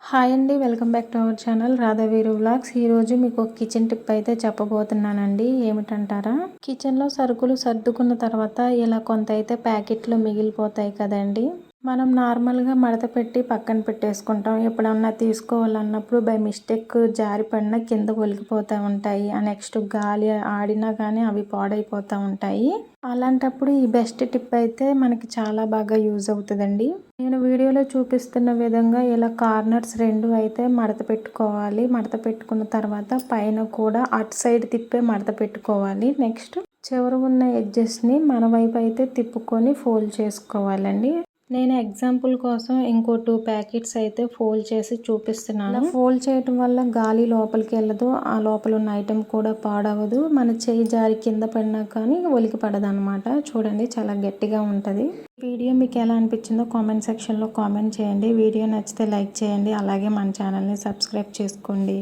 Hi అండి, welcome back to our channel Radhaveeru vlogs. ఈరోజు మీకు ఒక కిచెన్ టిప్ అయితే చెప్పబోతున్నానండి. ఏమిటంటారా, కిచెన్లో సరుకులు సర్దుకున్న తర్వాత ఇలా కొంత అయితే ప్యాకెట్లు మిగిలిపోతాయి కదండి. మనం నార్మల్గా మడత పెట్టి పక్కన పెట్టేసుకుంటాం. ఎప్పుడన్నా తీసుకోవాలన్నప్పుడు బై మిస్టేక్ జారిపడిన కింద ఒలికిపోతూ ఉంటాయి. నెక్స్ట్ గాలి ఆడినా కానీ అవి పాడైపోతూ ఉంటాయి. అలాంటప్పుడు ఈ బెస్ట్ టిప్ అయితే మనకి చాలా బాగా యూజ్ అవుతుందండి. నేను వీడియోలో చూపిస్తున్న విధంగా ఇలా కార్నర్స్ రెండు అయితే మడత పెట్టుకోవాలి. మడత పెట్టుకున్న తర్వాత పైన కూడా అటు సైడ్ తిప్పే మడత పెట్టుకోవాలి. నెక్స్ట్ చివర ఉన్న ఎడ్జెస్ని మన వైపు అయితే తిప్పుకొని ఫోల్డ్ చేసుకోవాలండి. నేను ఎగ్జాంపుల్ కోసం ఇంకో 2 ప్యాకెట్స్ అయితే ఫోల్డ్ చేసి చూపిస్తున్నాను. ఫోల్డ్ చేయటం వల్ల గాలి లోపలికి వెళ్ళదు, ఆ లోపల ఉన్న ఐటెం కూడా పాడవదు. మన చేయి జారి కింద పడినా కానీ ఒలికి పడదు అనమాట. చూడండి, చాలా గట్టిగా ఉంటుంది. వీడియో మీకు ఎలా అనిపించిందో కామెంట్ సెక్షన్లో కామెంట్ చేయండి. వీడియో నచ్చితే లైక్ చేయండి, అలాగే మన ఛానల్ని సబ్స్క్రైబ్ చేసుకోండి.